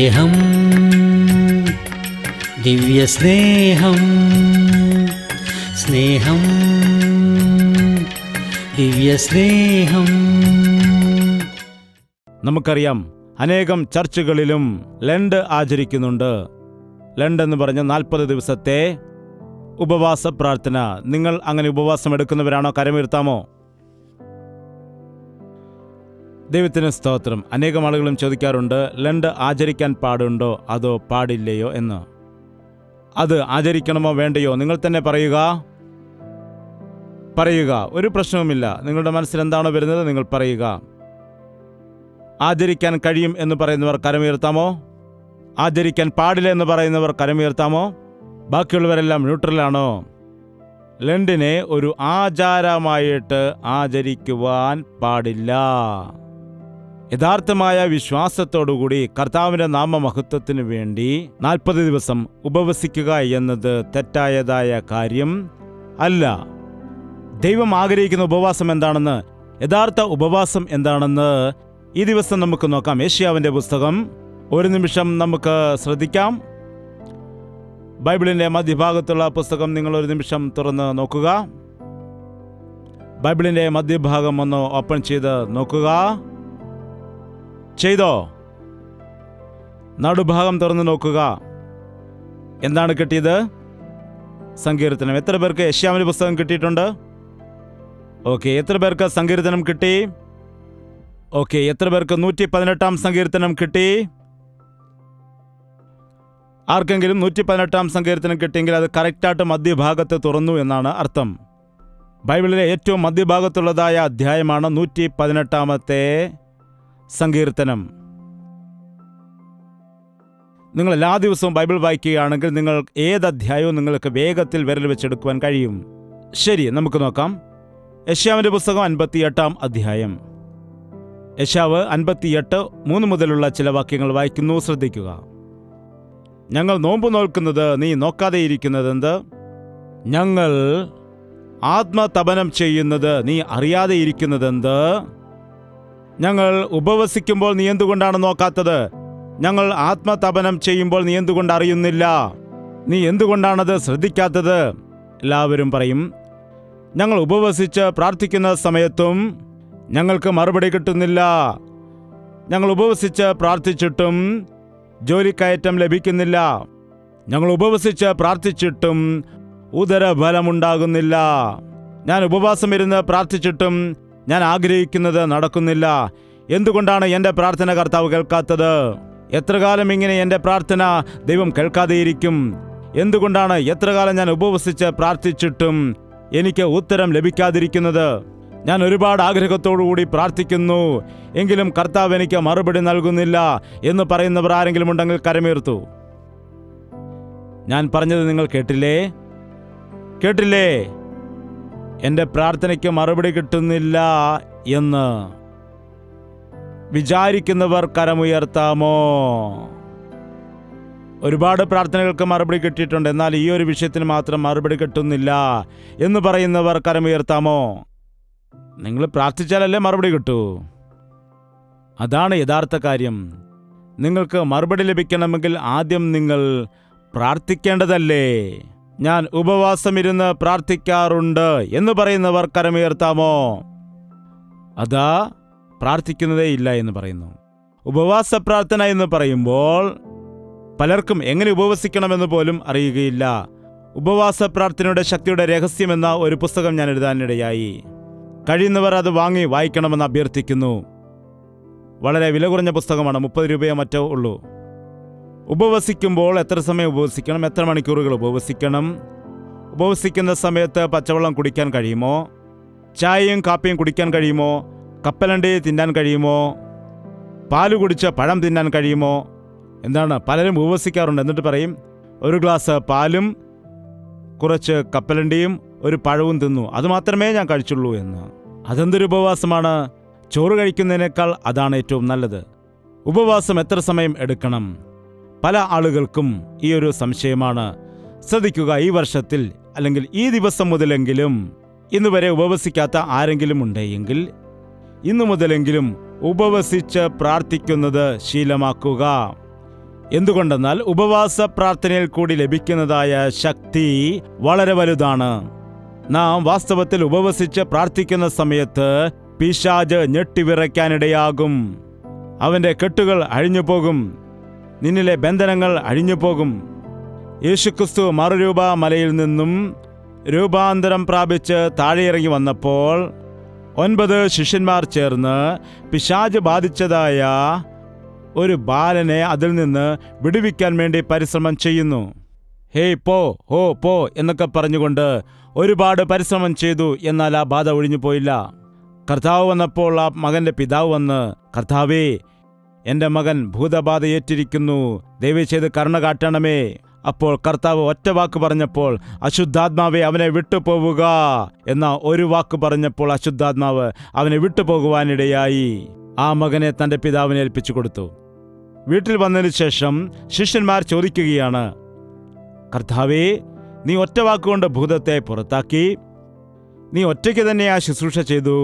സ്നേഹം, ദിവ്യസ്നേഹം, സ്നേഹം, ദിവ്യസ്നേഹം. നമുക്കറിയാം, അനേകം ചർച്ചുകളിലും ലണ്ട് ആചരിക്കുന്നുണ്ട്. ലണ്ട് എന്ന് പറഞ്ഞ 40 ദിവസത്തെ ഉപവാസ പ്രാർത്ഥന. നിങ്ങൾ അങ്ങനെ ഉപവാസം എടുക്കുന്നവരാണോ? കരമുയർത്താമോ? ദൈവത്തിന് സ്തോത്രം. അനേകം ആളുകളും ചോദിക്കാറുണ്ട്, ലണ്ട് ആചരിക്കാൻ പാടുണ്ടോ അതോ പാടില്ലയോ എന്ന്. അത് ആചരിക്കണമോ വേണ്ടയോ? നിങ്ങൾ തന്നെ പറയുക. ഒരു പ്രശ്നവുമില്ല. നിങ്ങളുടെ മനസ്സിൽ എന്താണോ വരുന്നത് നിങ്ങൾ പറയുക. ആചരിക്കാൻ കഴിയും എന്ന് പറയുന്നവർ കരമുയർത്താമോ? ആചരിക്കാൻ പാടില്ല എന്ന് പറയുന്നവർ കരമുയർത്താമോ? ബാക്കിയുള്ളവരെല്ലാം ന്യൂട്രലാണോ? ലണ്ടിനെ ഒരു ആചാരമായിട്ട് ആചരിക്കുവാൻ പാടില്ല. യഥാർത്ഥമായ വിശ്വാസത്തോടുകൂടി കർത്താവിൻ്റെ നാമമഹത്വത്തിനു വേണ്ടി 40 ദിവസം ഉപവസിക്കുക എന്നത് തെറ്റായതായ കാര്യം അല്ല. ദൈവം ആഗ്രഹിക്കുന്ന ഉപവാസം എന്താണെന്ന്, യഥാർത്ഥ ഉപവാസം എന്താണെന്ന് ഈ ദിവസം നമുക്ക് നോക്കാം. യെശയ്യാവിൻ്റെ പുസ്തകം ഒരു നിമിഷം നമുക്ക് ശ്രദ്ധിക്കാം. ബൈബിളിൻ്റെ മധ്യഭാഗത്തുള്ള പുസ്തകം നിങ്ങൾ ഒരു നിമിഷം തുറന്ന് നോക്കുക. ബൈബിളിൻ്റെ മധ്യഭാഗം ഒന്ന് ഓപ്പൺ ചെയ്ത് നോക്കുക. ചെയ്തോ? നടുഭാഗം തുറന്ന് നോക്കുക. എന്താണ് കിട്ടിയത്? സങ്കീർത്തനം. എത്ര പേർക്ക് യെശയ്യാവിൻ്റെ പുസ്തകം കിട്ടിയിട്ടുണ്ട്? ഓക്കെ. എത്ര പേർക്ക് സങ്കീർത്തനം കിട്ടി? ഓക്കെ. എത്ര പേർക്ക് 118 സങ്കീർത്തനം കിട്ടി? ആർക്കെങ്കിലും 118 സങ്കീർത്തനം കിട്ടിയെങ്കിൽ അത് കറക്റ്റായിട്ട് മധ്യഭാഗത്ത് തുറന്നു എന്നാണ് അർത്ഥം. ബൈബിളിലെ ഏറ്റവും മധ്യഭാഗത്തുള്ളതായ അധ്യായമാണ് 118 സങ്കീർത്തനം. നിങ്ങൾ എല്ലാ ദിവസവും ബൈബിൾ വായിക്കുകയാണെങ്കിൽ നിങ്ങൾ ഏത് അധ്യായവും നിങ്ങൾക്ക് വേഗത്തിൽ വിരൽ വെച്ചെടുക്കുവാൻ കഴിയും. ശരി, നമുക്ക് നോക്കാം. യെശയ്യാവിൻ്റെ പുസ്തകം 58 അധ്യായം. യെശയ്യാവ് 58:3 മുതലുള്ള ചില വാക്യങ്ങൾ വായിക്കുന്നു. ശ്രദ്ധിക്കുക. ഞങ്ങൾ നോമ്പ് നോൽക്കുന്നത് നീ നോക്കാതെയിരിക്കുന്നതെന്ത്? ഞങ്ങൾ ആത്മതപനം ചെയ്യുന്നത് നീ അറിയാതെ ഇരിക്കുന്നതെന്ത്? ഞങ്ങൾ ഉപവസിക്കുമ്പോൾ നീ എന്തുകൊണ്ടാണ് നോക്കാത്തത്? ഞങ്ങൾ ആത്മതപനം ചെയ്യുമ്പോൾ നീ എന്തുകൊണ്ട് അറിയുന്നില്ല? നീ എന്തുകൊണ്ടാണത് ശ്രദ്ധിക്കാത്തത്? എല്ലാവരും പറയും, ഞങ്ങൾ ഉപവസിച്ച് പ്രാർത്ഥിക്കുന്ന സമയത്തും ഞങ്ങൾക്ക് മറുപടി കിട്ടുന്നില്ല. ഞങ്ങൾ ഉപവസിച്ച് പ്രാർത്ഥിച്ചിട്ടും ജോലിക്കയറ്റം ലഭിക്കുന്നില്ല. ഞങ്ങൾ ഉപവസിച്ച് പ്രാർത്ഥിച്ചിട്ടും ഉദരഫലമുണ്ടാകുന്നില്ല. ഞാൻ ഉപവാസം ഇരുന്ന് പ്രാർത്ഥിച്ചിട്ടും ഞാൻ ആഗ്രഹിക്കുന്നത് നടക്കുന്നില്ല. എന്തുകൊണ്ടാണ് എൻ്റെ പ്രാർത്ഥന കർത്താവ് കേൾക്കാത്തത്? എത്ര കാലം ഇങ്ങനെ എൻ്റെ പ്രാർത്ഥന ദൈവം കേൾക്കാതെയിരിക്കും? എന്തുകൊണ്ടാണ് എത്ര കാലം ഞാൻ ഉപവസിച്ച് പ്രാർത്ഥിച്ചിട്ടും എനിക്ക് ഉത്തരം ലഭിക്കാതിരിക്കുന്നത്? ഞാൻ ഒരുപാട് ആഗ്രഹത്തോടുകൂടി പ്രാർത്ഥിക്കുന്നു, എങ്കിലും കർത്താവ് എനിക്ക് മറുപടി നൽകുന്നില്ല എന്ന് പറയുന്നവർ ആരെങ്കിലും ഉണ്ടെങ്കിൽ കരമുയർത്തൂ. ഞാൻ പറഞ്ഞത് നിങ്ങൾ കേട്ടില്ലേ? എൻ്റെ പ്രാർത്ഥനയ്ക്ക് മറുപടി കിട്ടുന്നില്ല എന്ന് വിചാരിക്കുന്നവർ കരമുയർത്താമോ? ഒരുപാട് പ്രാർത്ഥനകൾക്ക് മറുപടി കിട്ടിയിട്ടുണ്ട്, എന്നാൽ ഈ ഒരു വിഷയത്തിന് മാത്രം മറുപടി കിട്ടുന്നില്ല എന്ന് പറയുന്നവർ കരമുയർത്താമോ? നിങ്ങൾ പ്രാർത്ഥിച്ചാലല്ലേ മറുപടി കിട്ടൂ. അതാണ് യഥാർത്ഥ കാര്യം. നിങ്ങൾക്ക് മറുപടി ലഭിക്കണമെങ്കിൽ ആദ്യം നിങ്ങൾ പ്രാർത്ഥിക്കേണ്ടതല്ലേ? ഞാൻ ഉപവാസമിരുന്ന് പ്രാർത്ഥിക്കാറുണ്ട് എന്ന് പറയുന്നവർ കരമുയർത്താമോ? അതാ പ്രാർത്ഥിക്കുന്നതേ ഇല്ല എന്ന് പറയുന്നു. ഉപവാസ പ്രാർത്ഥന എന്ന് പറയുമ്പോൾ പലർക്കും എങ്ങനെ ഉപവസിക്കണമെന്ന് പോലും അറിയുകയില്ല. ഉപവാസ പ്രാർത്ഥനയുടെ ശക്തിയുടെ രഹസ്യമെന്ന ഒരു പുസ്തകം ഞാൻ എഴുതാനിടയായി. കഴിയുന്നവർ അത് വാങ്ങി വായിക്കണമെന്ന് അഭ്യർത്ഥിക്കുന്നു. വളരെ വില കുറഞ്ഞ പുസ്തകമാണ്, 30 രൂപയോ മറ്റോ ഉള്ളൂ. ഉപവസിക്കുമ്പോൾ എത്ര സമയം ഉപവസിക്കണം? എത്ര മണിക്കൂറുകൾ ഉപവസിക്കണം? ഉപവസിക്കുന്ന സമയത്ത് പച്ചവെള്ളം കുടിക്കാൻ കഴിയുമോ? ചായയും കാപ്പിയും കുടിക്കാൻ കഴിയുമോ? കപ്പലണ്ടി തിന്നാൻ കഴിയുമോ? പാല് കുടിച്ച് പഴം തിന്നാൻ കഴിയുമോ? എന്താണ്, പലരും ഉപവസിക്കാറുണ്ട്, എന്നിട്ട് പറയും ഒരു ഗ്ലാസ് പാലും കുറച്ച് കപ്പലണ്ടിയും ഒരു പഴവും തിന്നു, അതുമാത്രമേ ഞാൻ കഴിച്ചുള്ളൂ എന്ന്. അതെന്തൊരു ഉപവാസമാണ്? ചോറ് കഴിക്കുന്നതിനേക്കാൾ അതാണ് ഏറ്റവും നല്ലത്. ഉപവാസം എത്ര സമയം എടുക്കണം? പല ആളുകൾക്കും ഈ ഒരു സംശയമാണ്. ശ്രദ്ധിക്കുക, ഈ വർഷത്തിൽ അല്ലെങ്കിൽ ഈ ദിവസം മുതലെങ്കിലും, ഇന്നുവരെ ഉപവസിക്കാത്ത ആരെങ്കിലും ഉണ്ടെങ്കിൽ ഇന്നു മുതലെങ്കിലും ഉപവസിച്ച് പ്രാർത്ഥിക്കുന്നത് ശീലമാക്കുക. എന്തുകൊണ്ടെന്നാൽ ഉപവാസ പ്രാർത്ഥനയിൽ കൂടി ലഭിക്കുന്നതായ ശക്തി വളരെ വലുതാണ്. നാം വാസ്തവത്തിൽ ഉപവസിച്ച് പ്രാർത്ഥിക്കുന്ന സമയത്ത് പിശാച് ഞെട്ടിവിറയ്ക്കാനിടയാകും. അവൻ്റെ കെട്ടുകൾ അഴിഞ്ഞുപോകും, നിന്നിലെ ബന്ധനങ്ങൾ അഴിഞ്ഞുപോകും. യേശുക്രിസ്തു മറുരൂപ മലയിൽ നിന്നും രൂപാന്തരം പ്രാപിച്ച് താഴെയിറങ്ങി വന്നപ്പോൾ 9 ശിഷ്യന്മാർ ചേർന്ന് പിശാച് ബാധിച്ചതായ ഒരു ബാലനെ അതിൽ നിന്ന് വിടുവിക്കാൻ വേണ്ടി പരിശ്രമം ചെയ്യുന്നു. ഹേയ് പോ എന്നൊക്കെ പറഞ്ഞുകൊണ്ട് ഒരുപാട് പരിശ്രമം ചെയ്തു. എന്നാൽ ആ ബാധ ഒഴിഞ്ഞു പോയില്ല. കർത്താവ് വന്നപ്പോൾ ആ മകന്റെ പിതാവ് വന്ന്, കർത്താവേ, എൻ്റെ മകൻ ഭൂതബാധ ഏറ്റിരിക്കുന്നു, ദയവ് ചെയ്ത് കരുണ കാട്ടണമേ. അപ്പോൾ കർത്താവ് ഒറ്റ വാക്ക് പറഞ്ഞപ്പോൾ, അശുദ്ധാത്മാവെ അവനെ വിട്ടുപോവുക എന്ന ഒരു വാക്ക് പറഞ്ഞപ്പോൾ അശുദ്ധാത്മാവ് അവനെ വിട്ടുപോകുവാനിടയായി. ആ മകനെ തൻ്റെ പിതാവിനെ ഏൽപ്പിച്ചു കൊടുത്തു. വീട്ടിൽ വന്നതിന് ശേഷം ശിഷ്യന്മാർ ചോദിക്കുകയാണ്, കർത്താവേ, നീ ഒറ്റ വാക്കുകൊണ്ട് ഭൂതത്തെ പുറത്താക്കി, നീ ഒറ്റയ്ക്ക് തന്നെ ആ ശുശ്രൂഷ ചെയ്തു,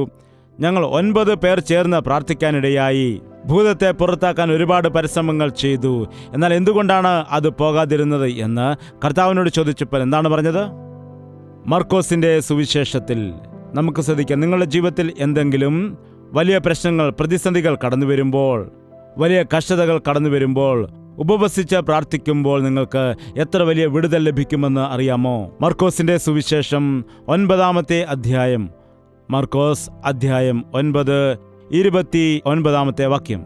ഞങ്ങൾ 9 പേർ ചേർന്ന് പ്രാർത്ഥിക്കാനിടയായി, ഭൂതത്തെ പുറത്താക്കാൻ ഒരുപാട് പരിശ്രമങ്ങൾ ചെയ്തു, എന്നാൽ എന്തുകൊണ്ടാണ് അത് പോകാതിരുന്നത് എന്ന് കർത്താവിനോട് ചോദിച്ചപ്പോൾ എന്താണ് പറഞ്ഞത്? മർക്കോസിന്റെ സുവിശേഷത്തിൽ നമുക്ക് ശ്രദ്ധിക്കാം. നിങ്ങളുടെ ജീവിതത്തിൽ എന്തെങ്കിലും വലിയ പ്രശ്നങ്ങൾ, പ്രതിസന്ധികൾ കടന്നു വരുമ്പോൾ, വലിയ കഷ്ടതകൾ കടന്നു വരുമ്പോൾ, ഉപവസിച്ച് പ്രാർത്ഥിക്കുമ്പോൾ നിങ്ങൾക്ക് എത്ര വലിയ വിടുതൽ ലഭിക്കുമെന്ന് അറിയാമോ? മർക്കോസിന്റെ സുവിശേഷം 9-ാമത്തെ അധ്യായം, മർക്കോസ് അധ്യായം 9, 29-ാമത്തെ വാക്യം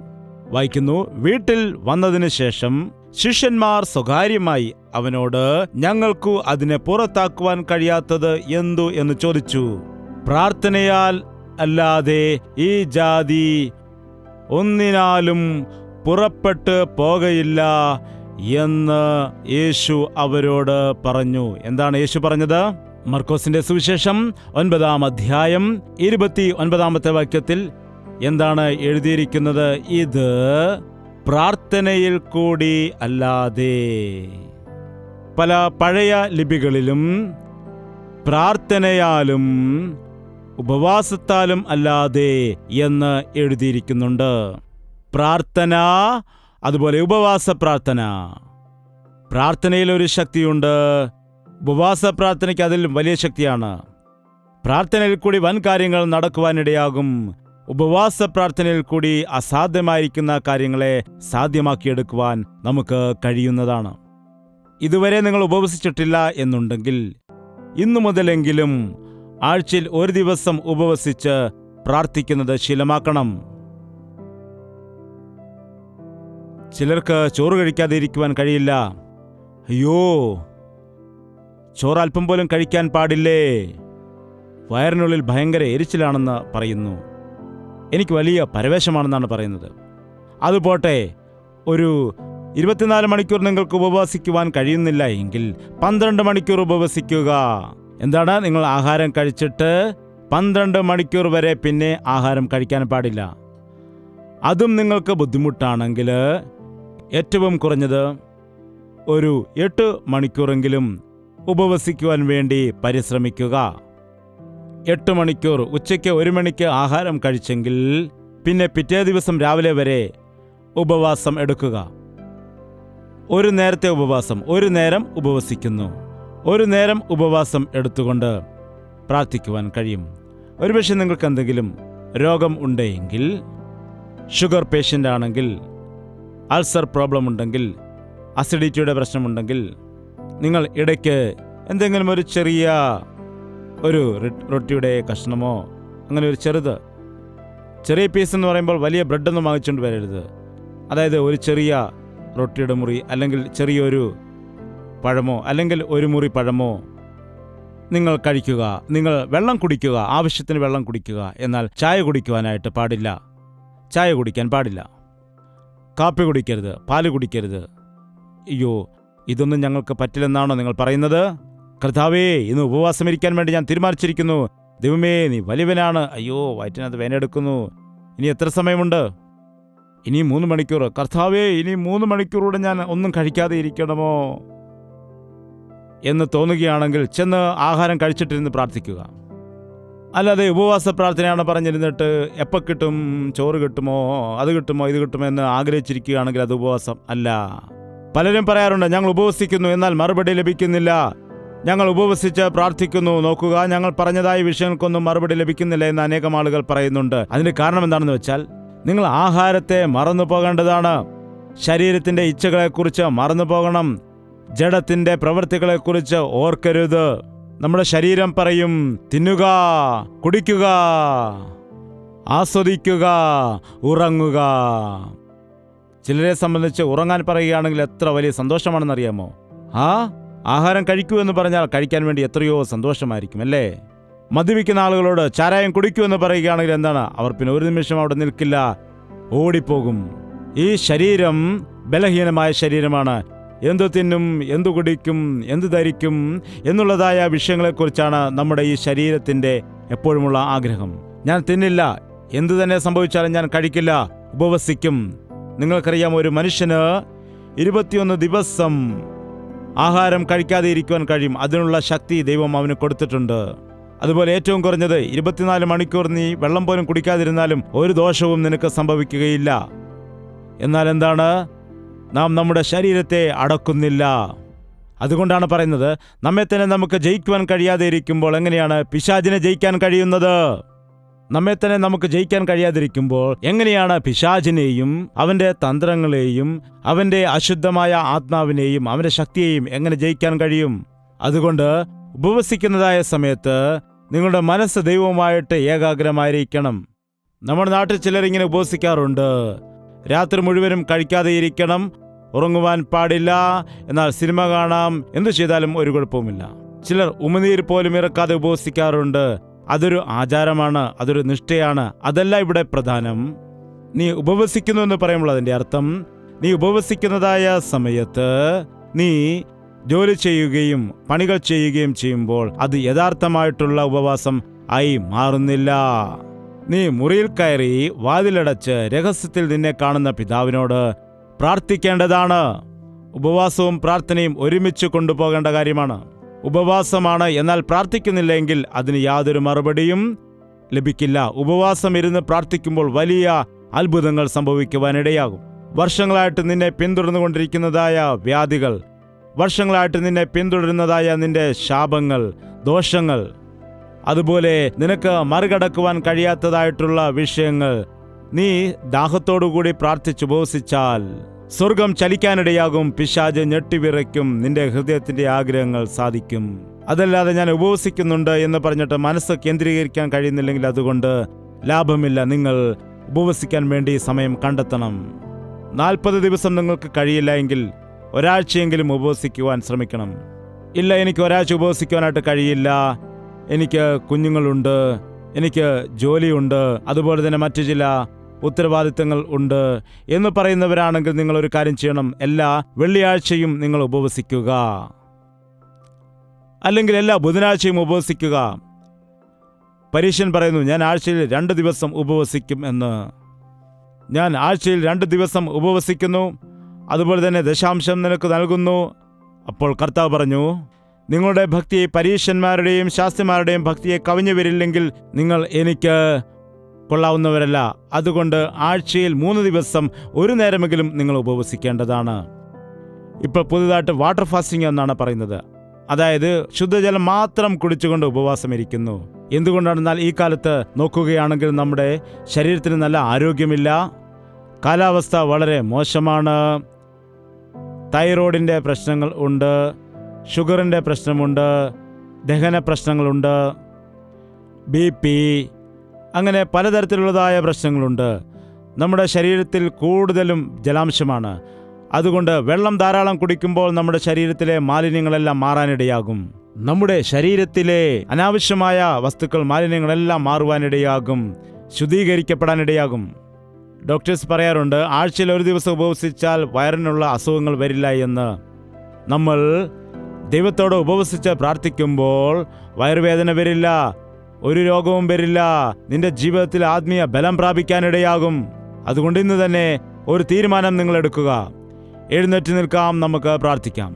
വായിക്കുന്നു. വീട്ടിൽ വന്നതിന് ശേഷം ശിഷ്യന്മാർ സ്വകാര്യമായി അവനോട്, ഞങ്ങൾക്കു അതിനെ പുറത്താക്കുവാൻ കഴിയാത്തത് എന്തു എന്ന് ചോദിച്ചു. പ്രാർത്ഥനയാൽ അല്ലാതെ ഈ ജാതി ഒന്നിനാലും പുറപ്പെട്ടു പോകയില്ല എന്ന് യേശു അവരോട് പറഞ്ഞു. എന്താണ് യേശു പറഞ്ഞത്? മർക്കോസിന്റെ സുവിശേഷം 9-ാം അധ്യായം 29-ാമത്തെ വാക്യത്തിൽ എന്താണ് എഴുതിയിരിക്കുന്നത്? ഇത് പ്രാർത്ഥനയിൽ കൂടി അല്ലാതെ. പല പഴയ ലിപികളിലും പ്രാർത്ഥനയാലും ഉപവാസത്താലും അല്ലാതെ എന്ന് എഴുതിയിരിക്കുന്നുണ്ട്. പ്രാർത്ഥന, അതുപോലെ ഉപവാസ പ്രാർത്ഥന. പ്രാർത്ഥനയിൽ ഒരു ശക്തിയുണ്ട്, ഉപവാസ പ്രാർത്ഥനയ്ക്ക് അതിൽ വലിയ ശക്തിയാണ്. പ്രാർത്ഥനയിൽ കൂടി വൻ കാര്യങ്ങൾ നടക്കുവാനിടയാകും. ഉപവാസ പ്രാർത്ഥനയിൽ കൂടി അസാധ്യമായിരിക്കുന്ന കാര്യങ്ങളെ സാധ്യമാക്കിയെടുക്കുവാൻ നമുക്ക് കഴിയുന്നതാണ്. ഇതുവരെ നിങ്ങൾ ഉപവസിച്ചിട്ടില്ല എന്നുണ്ടെങ്കിൽ ഇന്നു മുതലെങ്കിലും ആഴ്ചയിൽ ഒരു ദിവസം ഉപവസിച്ച് പ്രാർത്ഥിക്കുന്നത് ശീലമാക്കണം. ചിലർക്ക് ചോറ് കഴിക്കാതെ ഇരിക്കുവാൻ കഴിയില്ല. അയ്യോ, ചോറ് അല്പം പോലും കഴിക്കാൻ പാടില്ലേ, വയറിനുള്ളിൽ ഭയങ്കര എരിച്ചിലാണെന്ന് പറയുന്നു, എനിക്ക് വലിയ പരവേശമാണെന്നാണ് പറയുന്നത്. അതുപോട്ടെ, ഒരു 24 മണിക്കൂർ നിങ്ങൾക്ക് ഉപവസിക്കുവാൻ കഴിയുന്നില്ല എങ്കിൽ 12 മണിക്കൂർ ഉപവസിക്കുക. എന്താണ്? നിങ്ങൾ ആഹാരം കഴിച്ചിട്ട് 12 മണിക്കൂർ വരെ പിന്നെ ആഹാരം കഴിക്കാൻ പാടില്ല. അതും നിങ്ങൾക്ക് ബുദ്ധിമുട്ടാണെങ്കിൽ ഏറ്റവും കുറഞ്ഞത് ഒരു 8 മണിക്കൂറെങ്കിലും ഉപവസിക്കുവാൻ വേണ്ടി പരിശ്രമിക്കുക. 8 മണിക്കൂർ, ഉച്ചയ്ക്ക് 1 മണിക്ക് ആഹാരം കഴിച്ചെങ്കിൽ പിന്നെ പിറ്റേ ദിവസം രാവിലെ വരെ ഉപവാസം എടുക്കുക. ഒരു നേരത്തെ ഉപവാസം, ഒരു നേരം ഉപവസിക്കുന്നു, ഒരു നേരം ഉപവാസം എടുത്തുകൊണ്ട് പ്രാർത്ഥിക്കുവാൻ കഴിയും. ഒരുപക്ഷെ നിങ്ങൾക്ക് എന്തെങ്കിലും രോഗം ഉണ്ടെങ്കിൽ, ഷുഗർ പേഷ്യൻ്റ് ആണെങ്കിൽ, അൾസർ പ്രോബ്ലം ഉണ്ടെങ്കിൽ, അസിഡിറ്റിയുടെ പ്രശ്നമുണ്ടെങ്കിൽ, നിങ്ങൾ ഇടയ്ക്ക് എന്തെങ്കിലും ഒരു ചെറിയ റൊട്ടിയുടെ കഷ്ണമോ, അങ്ങനെ ഒരു ചെറിയ പീസ് എന്ന് പറയുമ്പോൾ വലിയ ബ്രെഡൊന്നും വാങ്ങിച്ചുകൊണ്ട് വരരുത്. അതായത് ഒരു ചെറിയ റൊട്ടിയുടെ മുറി, അല്ലെങ്കിൽ ചെറിയൊരു പഴമോ, അല്ലെങ്കിൽ ഒരു മുറി പഴമോ നിങ്ങൾ കഴിക്കുക. നിങ്ങൾ വെള്ളം കുടിക്കുക, ആവശ്യത്തിന് വെള്ളം കുടിക്കുക. എന്നാൽ ചായ കുടിക്കുവാനായിട്ട് പാടില്ല. ചായ കുടിക്കാൻ പാടില്ല. കാപ്പി കുടിക്കരുത്, പാല് കുടിക്കരുത്. അയ്യോ, ഇതൊന്നും ഞങ്ങൾക്ക് പറ്റില്ലെന്നാണോ നിങ്ങൾ പറയുന്നത്? കർത്താവേ, ഇന്ന് ഉപവാസം ഇരിക്കാൻ വേണ്ടി ഞാൻ തീരുമാനിച്ചിരിക്കുന്നു. ദൈവമേ, നീ വലിയവനാണ്. അയ്യോ, വയറ്റിനകത്ത് വേനെടുക്കുന്നു. ഇനി എത്ര സമയമുണ്ട്? ഇനി 3 മണിക്കൂർ. കർത്താവേ, ഇനി 3 മണിക്കൂറൂടെ ഞാൻ ഒന്നും കഴിക്കാതെ ഇരിക്കണമോ എന്ന് തോന്നുകയാണെങ്കിൽ ചെന്ന് ആഹാരം കഴിച്ചിട്ടിരുന്ന് പ്രാർത്ഥിക്കുക. അല്ലാതെ ഉപവാസ പ്രാർത്ഥനയാണ് പറഞ്ഞിരുന്നിട്ട് എപ്പോൾ കിട്ടും, ചോറ് കിട്ടുമോ, അത് കിട്ടുമോ, ഇത് കിട്ടുമോ എന്ന് ആഗ്രഹിച്ചിരിക്കുകയാണെങ്കിൽ അത് ഉപവാസം അല്ല. പലരും പറയാറുണ്ട്, ഞങ്ങൾ ഉപവസിക്കുന്നു, എന്നാൽ മറുപടി ലഭിക്കുന്നില്ല. ഞങ്ങൾ ഉപവസിച്ച് പ്രാർത്ഥിക്കുന്നു, നോക്കുക, ഞങ്ങൾ പറഞ്ഞതായ വിഷയങ്ങൾക്കൊന്നും മറുപടി ലഭിക്കുന്നില്ല എന്ന് അനേകം ആളുകൾ പറയുന്നുണ്ട്. അതിന് കാരണം എന്താണെന്ന് വെച്ചാൽ, നിങ്ങൾ ആഹാരത്തെ മറന്നു പോകേണ്ടതാണ്. ശരീരത്തിന്റെ ഇച്ഛകളെക്കുറിച്ച് മറന്നു പോകണം. ജഡത്തിന്റെ പ്രവൃത്തികളെക്കുറിച്ച് ഓർക്കരുത്. നമ്മുടെ ശരീരം പറയും, തിന്നുക, കുടിക്കുക, ആസ്വദിക്കുക, ഉറങ്ങുക. ചിലരെ സംബന്ധിച്ച് ഉറങ്ങാൻ പറയുകയാണെങ്കിൽ എത്ര വലിയ സന്തോഷമാണെന്നറിയാമോ? ആഹാരം കഴിക്കൂ എന്ന് പറഞ്ഞാൽ കഴിക്കാൻ വേണ്ടി എത്രയോ സന്തോഷമായിരിക്കും, അല്ലേ? മദ്യപിക്കുന്ന ആളുകളോട് ചാരായം കുടിക്കൂ എന്ന് പറയുകയാണെങ്കിൽ എന്താണ്? അവർ പിന്നെ ഒരു നിമിഷം അവിടെ നിൽക്കില്ല, ഓടിപ്പോകും. ഈ ശരീരം ബലഹീനമായ ശരീരമാണ്. എന്തു തിന്നും, എന്തു കുടിക്കും, എന്തു ധരിക്കും എന്നുള്ളതായ വിഷയങ്ങളെക്കുറിച്ചാണ് നമ്മുടെ ഈ ശരീരത്തിൻ്റെ എപ്പോഴുമുള്ള ആഗ്രഹം. ഞാൻ തിന്നില്ല, എന്തു തന്നെ സംഭവിച്ചാലും ഞാൻ കഴിക്കില്ല, ഉപവസിക്കും. നിങ്ങൾക്കറിയാം, ഒരു മനുഷ്യന് 21 ദിവസം ആഹാരം കഴിക്കാതെ ഇരിക്കുവാൻ കഴിയും. അതിനുള്ള ശക്തി ദൈവം അവന് കൊടുത്തിട്ടുണ്ട്. അതുപോലെ ഏറ്റവും കുറഞ്ഞത് 24 മണിക്കൂർ നീ വെള്ളം പോലും കുടിക്കാതിരുന്നാലും ഒരു ദോഷവും നിനക്ക് സംഭവിക്കുകയില്ല. എന്നാൽ എന്താണ്? നാം നമ്മുടെ ശരീരത്തെ അടക്കുന്നില്ല. അതുകൊണ്ടാണ് പറയുന്നത്, നമ്മെ തന്നെ നമുക്ക് ജയിക്കുവാൻ കഴിയാതെ ഇരിക്കുമ്പോൾ എങ്ങനെയാണ് പിശാചിനെ ജയിക്കാൻ കഴിയുന്നത്? നമ്മെ തന്നെ നമുക്ക് ജയിക്കാൻ കഴിയാതിരിക്കുമ്പോൾ എങ്ങനെയാണ് പിശാചിനെയും അവൻ്റെ തന്ത്രങ്ങളെയും അവൻ്റെ അശുദ്ധമായ ആത്മാവിനെയും അവൻ്റെ ശക്തിയെയും എങ്ങനെ ജയിക്കാൻ കഴിയും? അതുകൊണ്ട് ഉപവസിക്കുന്നതായ സമയത്ത് നിങ്ങളുടെ മനസ്സ് ദൈവവുമായിട്ട് ഏകാഗ്രമായിരിക്കണം. നമ്മുടെ നാട്ടിൽ ചിലരിങ്ങനെ ഉപവസിക്കാറുണ്ട്. രാത്രി മുഴുവനും കഴിക്കാതെ ഇരിക്കണം, ഉറങ്ങുവാൻ പാടില്ല, എന്നാൽ സിനിമ കാണാം, എന്തു ചെയ്താലും ഒരു കുഴപ്പവുമില്ല. ചിലർ ഉമിനീര് പോലും ഇറക്കാതെ ഉപവസിക്കാറുണ്ട്. അതൊരു ആചാരമാണ്, അതൊരു നിഷ്ഠയാണ്. അതല്ല ഇവിടെ പ്രധാനം. നീ ഉപവസിക്കുന്നു എന്ന് പറയുമ്പോൾ അതിൻ്റെ അർത്ഥം, നീ ഉപവസിക്കുന്നതായ സമയത്ത് നീ ജോലി ചെയ്യുകയും പണികൾ ചെയ്യുകയും ചെയ്യുമ്പോൾ അത് യഥാർത്ഥമായിട്ടുള്ള ഉപവാസം ആയി മാറുന്നില്ല. നീ മുറിയിൽ കയറി വാതിലടച്ച് രഹസ്യത്തിൽ നിന്നെ കാണുന്ന പിതാവിനോട് പ്രാർത്ഥിക്കേണ്ടതാണ്. ഉപവാസവും പ്രാർത്ഥനയും ഒരുമിച്ച് കൊണ്ടുപോകേണ്ട കാര്യമാണ്. ഉപവാസമാണ്, എന്നാൽ പ്രാർത്ഥിക്കുന്നില്ലെങ്കിൽ അതിന് യാതൊരു മറുപടിയും ലഭിക്കില്ല. ഉപവാസം ഇരുന്ന് പ്രാർത്ഥിക്കുമ്പോൾ വലിയ അത്ഭുതങ്ങൾ സംഭവിക്കുവാനിടയാകും. വർഷങ്ങളായിട്ട് നിന്നെ പിന്തുടർന്നുകൊണ്ടിരിക്കുന്നതായ വ്യാധികൾ, വർഷങ്ങളായിട്ട് നിന്നെ പിന്തുടരുന്നതായ നിന്റെ ശാപങ്ങൾ, ദോഷങ്ങൾ, അതുപോലെ നിനക്ക് മറികടക്കുവാൻ കഴിയാത്തതായിട്ടുള്ള വിഷയങ്ങൾ, നീ ദാഹത്തോടുകൂടി പ്രാർത്ഥിച്ചുപവസിച്ചാൽ സ്വർഗം ചലിക്കാനിടയാകും. പിശാച് ഞെട്ടിവിറയ്ക്കും. നിന്റെ ഹൃദയത്തിന്റെ ആഗ്രഹങ്ങൾ സാധിക്കും. അതല്ലാതെ ഞാൻ ഉപവസിക്കുന്നുണ്ട് എന്ന് പറഞ്ഞിട്ട് മനസ്സ് കേന്ദ്രീകരിക്കാൻ കഴിയുന്നില്ലെങ്കിൽ അതുകൊണ്ട് ലാഭമില്ല. നിങ്ങൾ ഉപവസിക്കാൻ വേണ്ടി സമയം കണ്ടെത്തണം. 40 ദിവസം നിങ്ങൾക്ക് കഴിയില്ല എങ്കിൽ ഒരാഴ്ചയെങ്കിലും ഉപവസിക്കുവാൻ ശ്രമിക്കണം. ഇല്ല, എനിക്ക് ഒരാഴ്ച ഉപവസിക്കുവാനായിട്ട് കഴിയില്ല, എനിക്ക് കുഞ്ഞുങ്ങളുണ്ട്, എനിക്ക് ജോലിയുണ്ട്, അതുപോലെ തന്നെ മറ്റു ചില ഉത്തരവാദിത്തങ്ങൾ ഉണ്ട് എന്ന് പറയുന്നവരാണെങ്കിൽ നിങ്ങൾ ഒരു കാര്യം ചെയ്യണം. എല്ലാ വെള്ളിയാഴ്ചയും നിങ്ങൾ ഉപവസിക്കുക, അല്ലെങ്കിൽ എല്ലാ ബുധനാഴ്ചയും ഉപവസിക്കുക. പരീശൻ പറയുന്നു, ഞാൻ ആഴ്ചയിൽ 2 ദിവസം ഉപവസിക്കും എന്ന്. ഞാൻ ആഴ്ചയിൽ 2 ദിവസം ഉപവസിക്കുന്നു, അതുപോലെ തന്നെ ദശാംശം നിനക്ക് നൽകുന്നു. അപ്പോൾ കർത്താവ് പറഞ്ഞു, നിങ്ങളുടെ ഭക്തി പരീശന്മാരുടെയും ശാസ്ത്രിമാരുടെയും ഭക്തിയെ കവിഞ്ഞു വരില്ലെങ്കിൽ നിങ്ങൾ എനിക്ക് കൊള്ളാവുന്നവരല്ല. അതുകൊണ്ട് ആഴ്ചയിൽ 3 ദിവസം ഒരു നേരമെങ്കിലും നിങ്ങൾ ഉപവസിക്കേണ്ടതാണ്. ഇപ്പോൾ പുതുതായിട്ട് വാട്ടർ ഫാസ്റ്റിംഗ് എന്നാണ് പറയുന്നത്. അതായത് ശുദ്ധജലം മാത്രം കുടിച്ചുകൊണ്ട് ഉപവാസം ഇരിക്കുന്നു. എന്തുകൊണ്ടാണെന്നാൽ ഈ കാലത്ത് നോക്കുകയാണെങ്കിൽ നമ്മുടെ ശരീരത്തിന് നല്ല ആരോഗ്യമില്ല, കാലാവസ്ഥ വളരെ മോശമാണ്, തൈറോയിഡിൻ്റെ പ്രശ്നങ്ങൾ ഉണ്ട്, ഷുഗറിൻ്റെ പ്രശ്നമുണ്ട്, ദഹന പ്രശ്നങ്ങളുണ്ട്, BP, അങ്ങനെ പലതരത്തിലുള്ളതായ പ്രശ്നങ്ങളുണ്ട്. നമ്മുടെ ശരീരത്തിൽ കൂടുതലും ജലാംശമാണ്. അതുകൊണ്ട് വെള്ളം ധാരാളം കുടിക്കുമ്പോൾ നമ്മുടെ ശരീരത്തിലെ മാലിന്യങ്ങളെല്ലാം മാറാനിടയാകും. നമ്മുടെ ശരീരത്തിലെ അനാവശ്യമായ വസ്തുക്കൾ, മാലിന്യങ്ങളെല്ലാം മാറുവാനിടയാകും, ശുദ്ധീകരിക്കപ്പെടാനിടയാകും. ഡോക്ടേഴ്സ് പറയാറുണ്ട്, ആഴ്ചയിൽ 1 ദിവസം ഉപവസിച്ചാൽ വയറിനുള്ള അസുഖങ്ങൾ വരില്ല എന്ന്. നമ്മൾ ദൈവത്തോട് ഉപവസിച്ച് പ്രാർത്ഥിക്കുമ്പോൾ വയറുവേദന വരില്ല, ഒരു രോഗവും വരില്ല, നിന്റെ ജീവിതത്തിൽ ആത്മീയ ബലം പ്രാപിക്കാനിടയാകും. അതുകൊണ്ട് ഇന്ന് തന്നെ ഒരു തീരുമാനം നിങ്ങൾ എടുക്കുക. എഴുന്നേറ്റ് നിൽക്കാം, നമുക്ക് പ്രാർത്ഥിക്കാം.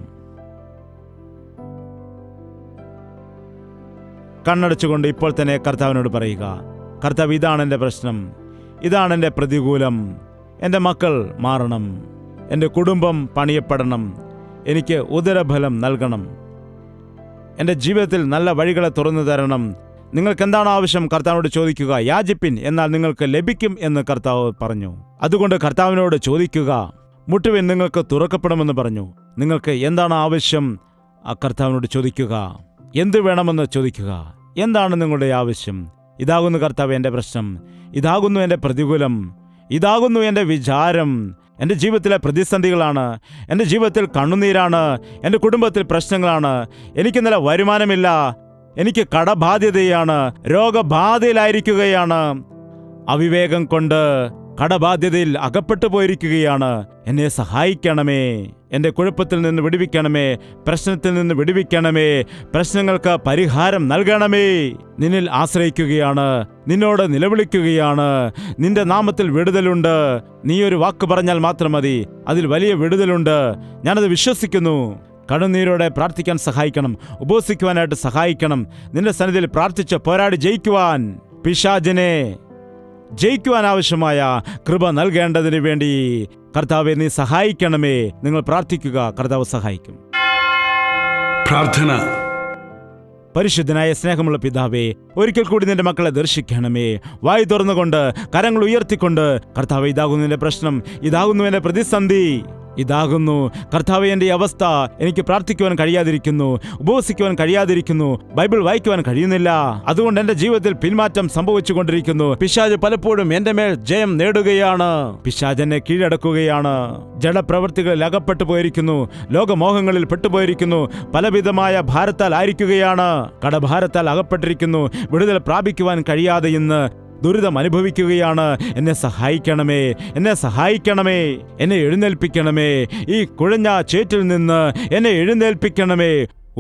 കണ്ണടച്ചുകൊണ്ട് ഇപ്പോൾ തന്നെ കർത്താവിനോട് പറയുക, കർത്താവ്, ഇതാണ് എൻ്റെ പ്രശ്നം, ഇതാണ് എൻ്റെ പ്രതികൂലം, എൻ്റെ മക്കൾ മാറണം, എൻ്റെ കുടുംബം പണിയപ്പെടണം. എനിക്ക് ഉദരഫലം നൽകണം. എൻ്റെ ജീവിതത്തിൽ നല്ല വഴികളെ തുറന്നു തരണം. നിങ്ങൾക്ക് എന്താണ് ആവശ്യം കർത്താവിനോട് ചോദിക്കുക. യാചിപ്പിൻ, എന്നാൽ നിങ്ങൾക്ക് ലഭിക്കും എന്ന് കർത്താവ് പറഞ്ഞു. അതുകൊണ്ട് കർത്താവിനോട് ചോദിക്കുക. മുട്ടുവിൻ, നിങ്ങൾക്ക് തുറക്കപ്പെടുമെന്ന് പറഞ്ഞു. നിങ്ങൾക്ക് എന്താണ് ആവശ്യം ആ കർത്താവിനോട് ചോദിക്കുക. എന്ത് വേണമെന്ന് ചോദിക്കുക. എന്താണ് നിങ്ങളുടെ ആവശ്യം? ഇതാകുന്നു കർത്താവ് എൻ്റെ പ്രശ്നം, ഇതാകുന്നു എൻ്റെ പ്രതികൂലം, ഇതാകുന്നു എൻ്റെ വിചാരം. എൻ്റെ ജീവിതത്തിലെ പ്രതിസന്ധികളാണ്, എൻ്റെ ജീവിതത്തിൽ കണ്ണുനീരാണ്, എൻ്റെ കുടുംബത്തിൽ പ്രശ്നങ്ങളാണ്, എനിക്ക് നല്ല വരുമാനമില്ല, എനിക്ക് കടബാധ്യതയാണ്, രോഗബാധയിലായിരിക്കുകയാണ്, അവിവേകം കൊണ്ട് കടബാധ്യതയിൽ അകപ്പെട്ടു പോയിരിക്കുകയാണ്. എന്നെ സഹായിക്കണമേ. എൻ്റെ കുഴപ്പത്തിൽ നിന്ന് വിടുവിക്കണമേ. പ്രശ്നത്തിൽ നിന്ന് വിടുവിക്കണമേ. പ്രശ്നങ്ങൾക്ക് പരിഹാരം നൽകണമേ. നിന്നിൽ ആശ്രയിക്കുകയാണ്, നിന്നോട് നിലവിളിക്കുകയാണ്. നിന്റെ നാമത്തിൽ വിടുതലുണ്ട്. നീ ഒരു വാക്ക് പറഞ്ഞാൽ മാത്രം മതി, അതിൽ വലിയ വിടുതലുണ്ട്. ഞാനത് വിശ്വസിക്കുന്നു. കണ്ണുനീരോടെ പ്രാർത്ഥിക്കാൻ സഹായിക്കണം, ഉപവസിക്കുവാനായിട്ട് സഹായിക്കണം. നിന്റെ സന്നിധിയിൽ പ്രാർത്ഥിച്ച് പോരാടി ജയിക്കുവാൻ, പിശാചിനെ ജയിക്കുവാൻ ആവശ്യമായ കൃപ നൽകേണ്ടതിന് വേണ്ടി കർത്താവെ നീ സഹായിക്കണമേ. നിങ്ങൾ പ്രാർത്ഥിക്കുക, കർത്താവ് സഹായിക്കും. പ്രാർത്ഥന. പരിശുദ്ധനായ സ്നേഹമുള്ള പിതാവേ, ഒരിക്കൽ കൂടി നിന്റെ മക്കളെ ദർശിക്കണമേ. വായി തുറന്നുകൊണ്ട്, കരങ്ങൾ ഉയർത്തിക്കൊണ്ട്, കർത്താവേ, ഇതാകുന്നു എന്റെ പ്രശ്നം, ഇതാകുന്നു എന്റെ പ്രതിസന്ധി, ഇതാകുന്നു കർത്താവേ എൻ്റെ അവസ്ഥ. എനിക്ക് പ്രാർത്ഥിക്കുവാൻ കഴിയാതിരിക്കുന്നു, ഉപവസിക്കുവാൻ കഴിയാതിരിക്കുന്നു, ബൈബിൾ വായിക്കുവാൻ കഴിയുന്നില്ല. അതുകൊണ്ട് എൻ്റെ ജീവിതത്തിൽ പിന്മാറ്റം സംഭവിച്ചുകൊണ്ടിരിക്കുന്നു. പിശാച് പലപ്പോഴും എൻ്റെ മേൽ ജയം നേടുകയാണ്. പിശാച് എന്നെ കീഴടക്കുകയാണ്. ജഡപ്രവൃത്തികളിൽ അകപ്പെട്ടു പോയിരിക്കുന്നു, ലോകമോഹങ്ങളിൽ പെട്ടുപോയിരിക്കുന്നു, പലവിധമായ ഭാരത്താൽ ആയിരിക്കുകയാണ്, കടഭാരത്താൽ അകപ്പെട്ടിരിക്കുന്നു. വിടുതൽ പ്രാപിക്കുവാൻ കഴിയാതെ ഇന്ന് ദുരിതം അനുഭവിക്കുകയാണ്. എന്നെ സഹായിക്കണമേ, എന്നെ സഹായിക്കണമേ, എന്നെ എഴുന്നേൽപ്പിക്കണമേ. ഈ കുഴഞ്ഞ ചേറ്റിൽ നിന്ന് എന്നെ എഴുന്നേൽപ്പിക്കണമേ.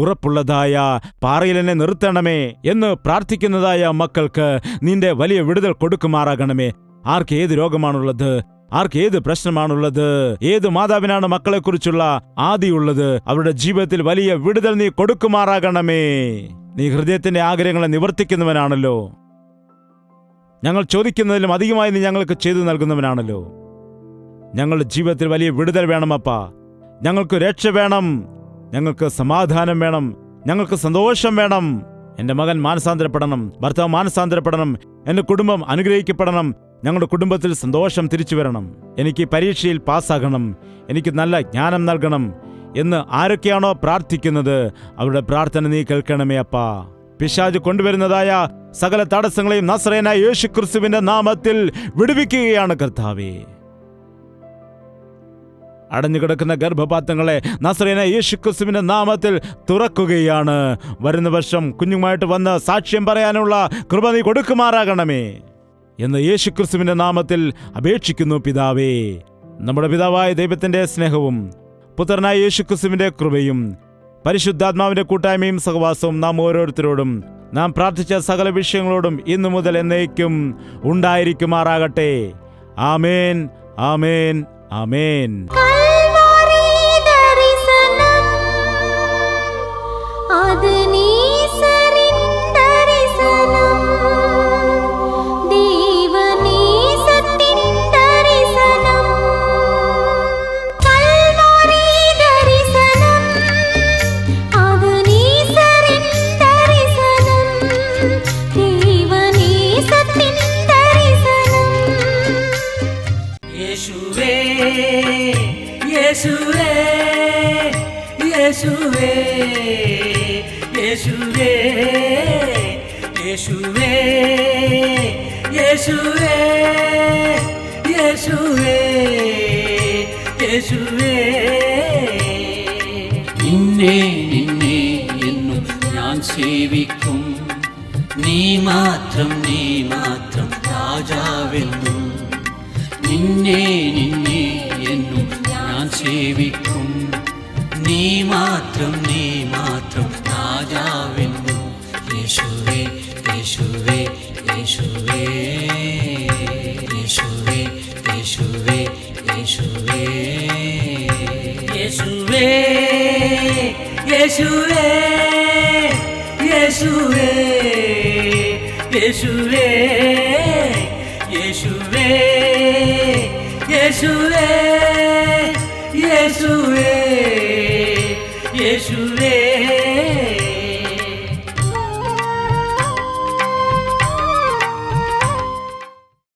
ഉറപ്പുള്ളതായ പാറയിൽ എന്നെ നിർത്തണമേ എന്ന് പ്രാർത്ഥിക്കുന്നതായ മക്കൾക്ക് നിന്റെ വലിയ വിടുതൽ കൊടുക്കുമാറാകണമേ. ആർക്ക് ഏത് രോഗമാണുള്ളത്, ആർക്ക് ഏത് പ്രശ്നമാണുള്ളത്, ഏത് മാതാവിനാണ് മക്കളെക്കുറിച്ചുള്ള ആദിയുള്ളത്, അവരുടെ ജീവിതത്തിൽ വലിയ വിടുതൽ നീ കൊടുക്കുമാറാകണമേ. നീ ഹൃദയത്തിന്റെ ആഗ്രഹങ്ങളെ നിവർത്തിക്കുന്നവനാണല്ലോ. ഞങ്ങൾ ചോദിക്കുന്നതിലും അധികമായി നീ ഞങ്ങൾക്ക് ചെയ്തു നൽകുന്നവനാണല്ലോ. ഞങ്ങളുടെ ജീവിതത്തിൽ വലിയ വിടുതൽ വേണമപ്പാ. ഞങ്ങൾക്ക് രക്ഷ വേണം, ഞങ്ങൾക്ക് സമാധാനം വേണം, ഞങ്ങൾക്ക് സന്തോഷം വേണം. എൻ്റെ മകൻ മാനസാന്തരപ്പെടണം, ഭർത്താവ് മാനസാന്തരപ്പെടണം, എൻ്റെ കുടുംബം അനുഗ്രഹിക്കപ്പെടണം, ഞങ്ങളുടെ കുടുംബത്തിൽ സന്തോഷം തിരിച്ചു വരണം. എനിക്ക് പരീക്ഷയിൽ പാസ്സാകണം, എനിക്ക് നല്ല ജ്ഞാനം നൽകണം എന്ന് ആരൊക്കെയാണോ പ്രാർത്ഥിക്കുന്നത് അവരുടെ പ്രാർത്ഥന നീ കേൾക്കണമേ അപ്പാ. പിശാച് കൊണ്ടുവരുന്നതായ സകല തടസ്സങ്ങളെയും നസ്രയനായ യേശുക്രിസ്തുവിന്റെ നാമത്തിൽ വിടുവിക്കുകയാണ് കർത്താവേ. അടഞ്ഞുകിടക്കുന്ന ഗർഭപാത്രങ്ങളെ നസ്രയനായ യേശുക്രിസ്തുവിന്റെ നാമത്തിൽ തുറക്കുകയാണ്. വരുന്ന വർഷം കുഞ്ഞുമായിട്ട് വന്ന് സാക്ഷ്യം പറയാനുള്ള കൃപ നീ കൊടുക്കുമാറാകണമേ എന്ന് യേശുക്രിസ്തുവിന്റെ നാമത്തിൽ അപേക്ഷിക്കുന്നു പിതാവേ. നമ്മുടെ പിതാവായ ദൈവത്തിന്റെ സ്നേഹവും പുത്രനായ യേശുക്രിസ്തുവിന്റെ കൃപയും പരിശുദ്ധാത്മാവിന്റെ കൂട്ടായ്മയും സഹവാസവും നാം ഓരോരുത്തരോടും നാം പ്രാർത്ഥിച്ച സകല വിഷയങ്ങളോടും ഇന്നു മുതൽ എന്നേക്കും ഉണ്ടായിരിക്കുമാറാകട്ടെ. ആമേൻ, ആമേൻ, ആമേൻ. യേശുവേ യേശുവേ യേശുവേ യേശുവേ യേശുവേ യേശുവേ യേശുവേ നിന്നെ നിന്നെ എന്നും ഞാൻ സേവിക്കും. നീ മാത്രം രാജാവെന്നും. നിന്നെ നിന്നെ എന്നും ഞാൻ സേവിക്കും. നീ മാത്രം രാജാവെന്നും. യേശുവേ യേശുവേ യേശുവേ യേശുവേ യേശുവേ യേശുവേ യേശുവേ യേശുവേ യേശുവേ യേശുവേ യേശുവേ യേശുവേ യേശുവേ